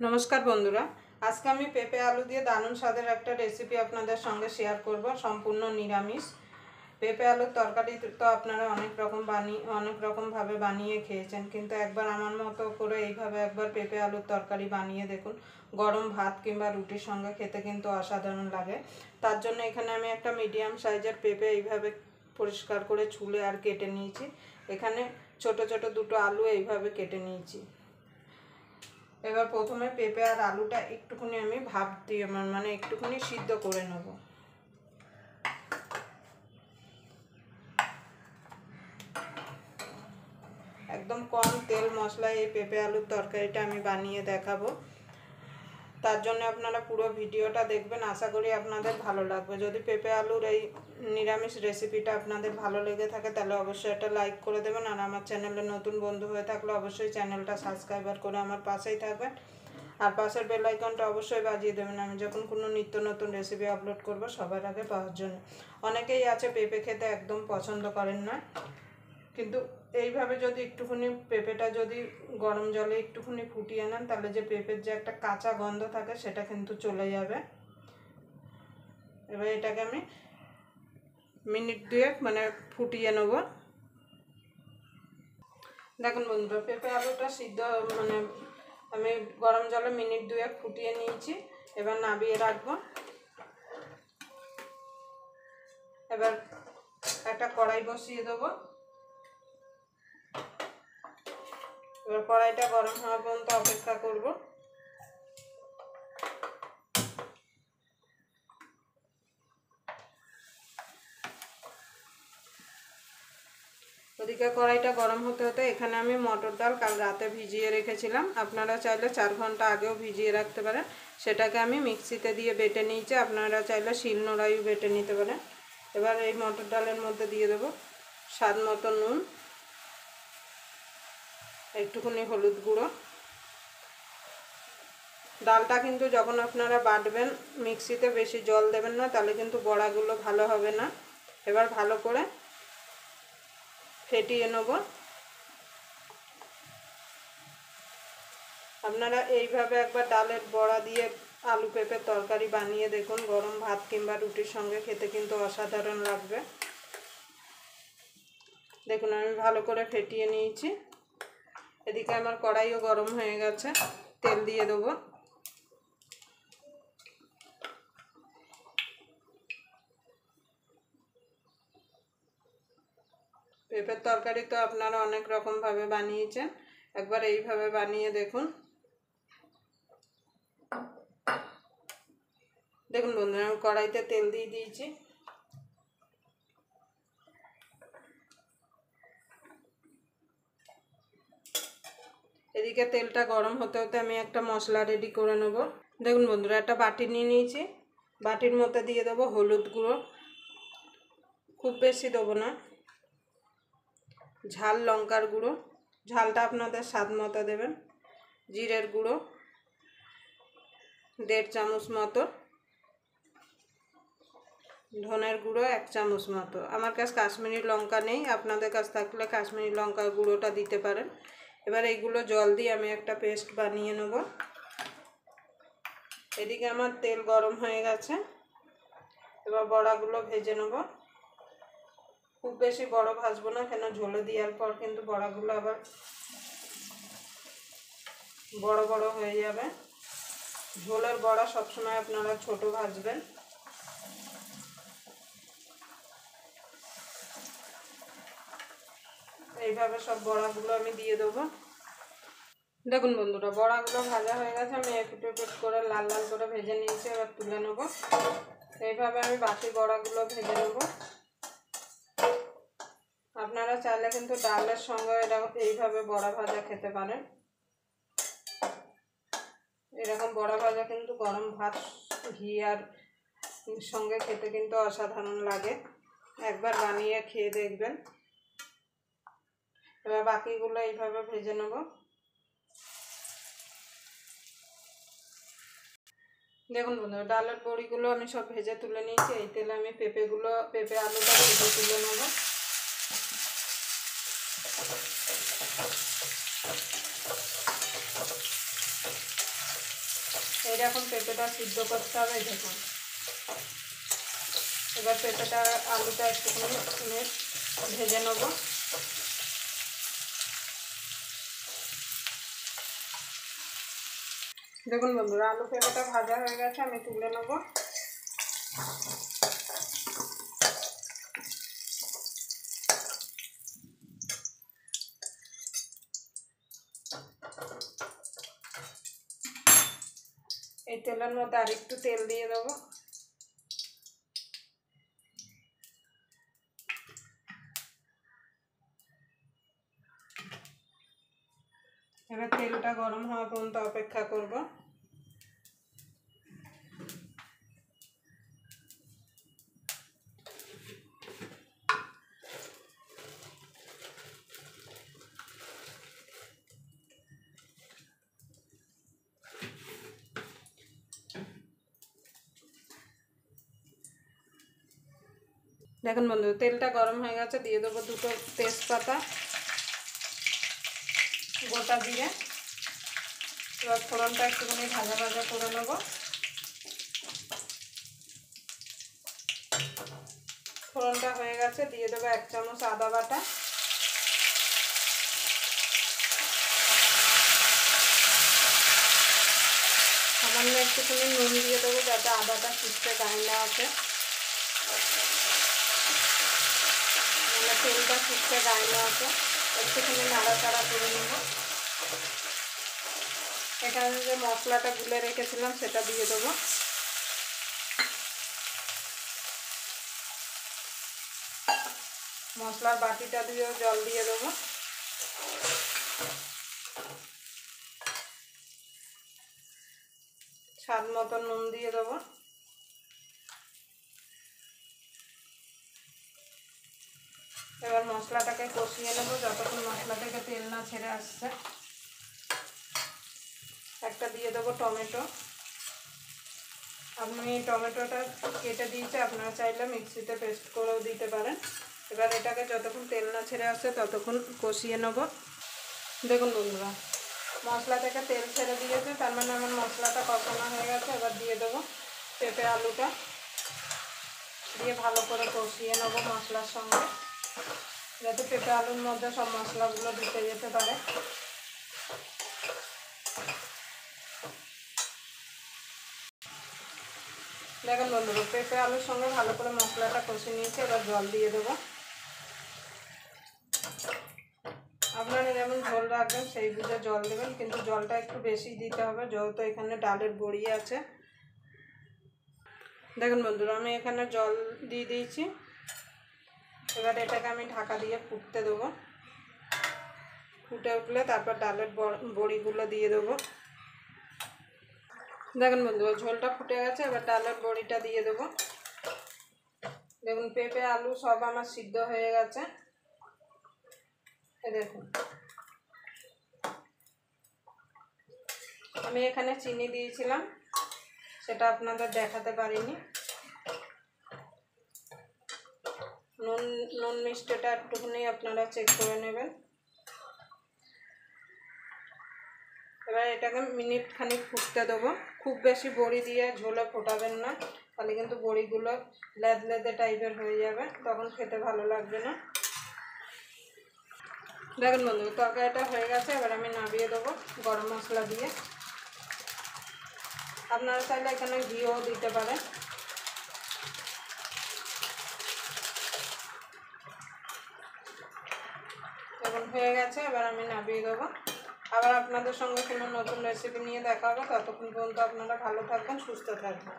নমস্কার বন্ধুরা, আজকে আমি পেঁপে আলু দিয়ে দারুণ স্বাদের একটা রেসিপি আপনাদের সঙ্গে শেয়ার করব। সম্পূর্ণ নিরামিষ পেঁপে আলুর তরকারি তো আপনারা অনেক রকমভাবে বানিয়ে খেয়েছেন, কিন্তু একবার আমার মতো করে এইভাবে একবার পেঁপে আলুর তরকারি বানিয়ে দেখুন। গরম ভাত কিংবা রুটির সঙ্গে খেতে কিন্তু অসাধারণ লাগে। তার জন্য এখানে আমি একটা মিডিয়াম সাইজের পেঁপে এইভাবে পরিষ্কার করে ছুলে আর কেটে নিয়েছি। এখানে ছোট ছোট দুটো আলু এইভাবে কেটে নিয়েছি। এবার প্রথমে পেঁপে আর আলুটা একটুখানি আমি ভাপ দিয়ে মানে একটুখানি সিদ্ধ করে নেব। একদম কম তেল মশলায় এই পেঁপে আলুর তরকারিটা আমি বানিয়ে দেখাবো। তার জন্য আপনারা পুরো ভিডিওটা দেখবেন, আশা করি আপনাদের ভালো লাগবে। যদি পেঁপে আলুর এই নিরামিষ রেসিপিটা আপনাদের ভালো লেগে থাকে তাহলে অবশ্যই একটা লাইক করে দেবেন, আর আমার চ্যানেলে নতুন বন্ধু হয়ে থাকলে অবশ্যই চ্যানেলটা সাবস্ক্রাইবার করে আমার পাশেই থাকবেন, আর পাশের বেল আইকনটা অবশ্যই বাজিয়ে দেবেন আমি যখন কোনো নিত্য নতুন রেসিপি আপলোড করব সবার আগে পাওয়ার জন্য। অনেকেই আছে পেঁপে খেতে একদম পছন্দ করেন না, কিন্তু এইভাবে যদি একটুখানি পেঁপেটা যদি গরম জলে একটুখানি ফুটিয়ে নেন তাহলে যে পেঁপের যে একটা কাঁচা গন্ধ থাকে সেটা কিন্তু চলে যাবে। এবার এটাকে আমি মিনিট দুয়েক মানে ফুটিয়ে নেব। দেখুন বন্ধুরা, পেঁপে আলুটা সিদ্ধ মানে আমি গরম জলে মিনিট দুয়েক ফুটিয়ে নিয়েছি। এবার নামিয়ে রাখবো। এবার একটা কড়াই বসিয়ে দেবো। এবার কড়াইটা গরম হওয়া পর্যন্ত অপেক্ষা করব। ওদিকে কড়াইটা গরম হতে হতে এখানে আমি মটর ডাল কাল রাতে ভিজিয়ে রেখেছিলাম, আপনারা চাইলে 4 ঘন্টা আগেও ভিজিয়ে রাখতে পারেন। সেটাকে আমি মিক্সিতে দিয়ে বেটে নিয়েছি, আপনারা চাইলে শিলনোড়ায়ও বেটে নিতে পারেন। এবার এই মটর ডালের মধ্যে দিয়ে দেবো স্বাদ মতো নুন, একটুখানি হলুদ গুঁড়ো। ডালটা কিন্তু যখন আপনারা বাটবেন মিক্সিতে বেশি জল দেবেন না, তাহলে কিন্তু বড়াগুলো ভালো হবে না। এবার ভালো করে ফেটিয়ে নেব। আপনারা এইভাবে একবার ডালের বড়া দিয়ে আলু পেঁপের তরকারি বানিয়ে দেখুন, গরম ভাত কিংবা রুটির সঙ্গে খেতে কিন্তু অসাধারণ লাগবে। দেখুন আমি ভালো করে ফেটিয়ে নিয়েছি। এদিকে আমার কড়াইও গরম হয়ে গেছে, তেল দিয়ে দেবো। পেঁপের তরকারি তো আপনারা অনেক রকমভাবে বানিয়েছেন, একবার এইভাবে বানিয়ে দেখুন। দেখুন বন্ধুরা, আমি কড়াইতে তেল দিয়ে দিয়েছি। এদিকে তেলটা গরম হতে হতে আমি একটা মশলা রেডি করে নেব। দেখুন বন্ধুরা, একটা বাটি নিয়ে নিয়েছি। বাটির মধ্যে দিয়ে দেবো হলুদ গুঁড়ো, খুব বেশি দেবো না। ঝাল লঙ্কার গুঁড়ো, ঝালটা আপনাদের স্বাদ মতো দেবেন। জিরের গুঁড়ো 1.5 চামচ মতো, ধনের গুঁড়ো 1 চামচ মতো। আমার কাছে কাশ্মীরি লঙ্কা নেই, আপনাদের কাছে থাকলে কাশ্মীরি লঙ্কার গুঁড়োটা দিতে পারেন। এবার এইগুলো জল দিয়ে আমি একটা পেস্ট বানিয়ে নেব। এদিকে আমার তেল গরম হয়ে গেছে, এবার বড়াগুলো ভেজে নেব। খুব বেশি বড় ভাজবো না, কেন ঝোলে দেওয়ার পর কিন্তু বড়াগুলো আবার বড় বড় হয়ে যাবে। ঝোলের বড়া সবসময় আপনারা ছোট ভাজবেন। এইভাবে সব বড়াগুলো আমি দিয়ে দেবো। দেখুন বন্ধুরা, বড়াগুলো ভাজা হয়ে গেছে, আমি একটু একটু করে লাল লাল করে ভেজে নিয়েছি। এবার তুলে নেব। এইভাবে আমি বাকি বড়াগুলো ভেজে নেব। আপনারা চাইলে কিন্তু ডালের সঙ্গে এইভাবে বড়া ভাজা খেতে পারেন। এরকম বড়া ভাজা কিন্তু গরম ভাত ঘি আর সঙ্গে খেতে কিন্তু অসাধারণ লাগে, একবার বানিয়ে খেয়ে দেখবেন। এবার বাকিগুলো এইভাবে ভেজে নেব। দেখুন বন্ধুরা, ডালের বড়িগুলো আমি সব ভেজে তুলে নিয়েছি। এই তেলে আমি পেঁপে আলুটা ভেজে তুলে নেব। এইরকম পেঁপেটা সিদ্ধ করতে হবে। দেখুন এবার পেঁপেটা আলুটা একটুখানি ভেজে নেব। দেখুন বন্ধুরা আলু পেঁপেটা ভাজা হয়ে গেছে, আমি তুলে নেব। এই তেলের মধ্যে আর একটু তেল দিয়ে দেবো। এবার তেলটা গরম হওয়া পর্যন্ত অপেক্ষা করব। দেখুন বন্ধু তেলটা গরম হয়ে গেছে, দিয়ে দেবো দুটো তেজপাতা, গোটা জিরে। এবার ফোড়নটা একটুখানি ভাজা ভাজা করে নেব। ফোড়নটা হয়ে গেছে, দিয়ে দেবো 1 চামচ আদা বাটা, সামান্য একটুখানি নুন দিয়ে দেবো যাতে আদাটা শুকতে গায়ে না আসে, মানে তেলটা শুকতে গায়ে না আসে। একটুখানি নাড়াচাড়া করে নেব। এখানে যে মশলাটা গুলে রেখেছিলাম সেটা দিয়ে দেবো। মশলার বাটিটা দিয়েও জল দিয়ে দেবো। স্বাদ মতো নুন দিয়ে দেবো। এবার মশলাটাকে কষিয়ে নেব যতক্ষণ মশলা থেকে তেল না ছেড়ে আসছে। একটা দিয়ে দেবো টমেটো। আমি টমেটোটা কেটে দিয়েছি, আপনারা চাইলে মিক্সিতে পেস্ট করেও দিতে পারেন। এবার এটাকে যতক্ষণ তেল না ছেড়ে আসছে ততক্ষণ কষিয়ে নেব। দেখুন বন্ধুরা মশলা থেকে তেল ছেড়ে দিয়েছে, তার মানে আমার মশলাটা কষানো হয়ে গেছে। এবার দিয়ে দেবো পেঁপে আলুটা, দিয়ে ভালো করে কষিয়ে নেব মশলার সঙ্গে, যাতে পেঁপে আলুর মধ্যে সব মশলাগুলো ঢুকে যেতে পারে। দেখুন বন্ধুরা পেঁপে আলুর সঙ্গে ভালো করে মশলাটা কষিয়ে নিয়েছে। এবার জল দিয়ে দেবো। আপনারা যেমন ঝোল রাখবেন সেই বুঝে জল দেবেন, কিন্তু জলটা একটু বেশি দিতে হবে যেহেতু এখানে ডালের বড়ি আছে। দেখুন বন্ধুরা আমি এখানে জল দিয়ে দিয়েছি। এবার এটাকে আমি ঢাকা দিয়ে ফুটতে দেবো। ফুটে উঠলে তারপর ডালের বড়িগুলো দিয়ে দেবো। দেখুন বন্ধুরা ঝোলটা ফুটে গেছে, এবার ডালের বড়িটা দিয়ে দেবো। দেখুন পেঁপে আলু সব আমার সিদ্ধ হয়ে গেছে। দেখুন আমি এখানে চিনি দিয়েছিলাম, সেটা আপনাদের দেখাতে পারিনি। নুন মিষ্টিটা একটুখানি আপনারা চেক করে নেবেন। এবার এটাকে মিনিট খানিক ফুটতে দেবো। খুব বেশি বড়ি দিয়ে ঝোলে ফোটাবেন না, তাহলে কিন্তু বড়িগুলো লেদলেদে টাইপের হয়ে যাবে, তখন খেতে ভালো লাগবে না। দেখুন বন্ধু তরকারিটা হয়ে গেছে, এবার আমি নামিয়ে দেবো গরম মশলা দিয়ে। আপনারা চাইলে এখানে ঘিও দিতে পারেন। এখন হয়ে গেছে, এবার আমি নামিয়ে দেবো। আবার আপনাদের সঙ্গে কোনো নতুন রেসিপি নিয়ে দেখা হবে। ততক্ষণ পর্যন্ত আপনারা ভালো থাকবেন, সুস্থ থাকবেন।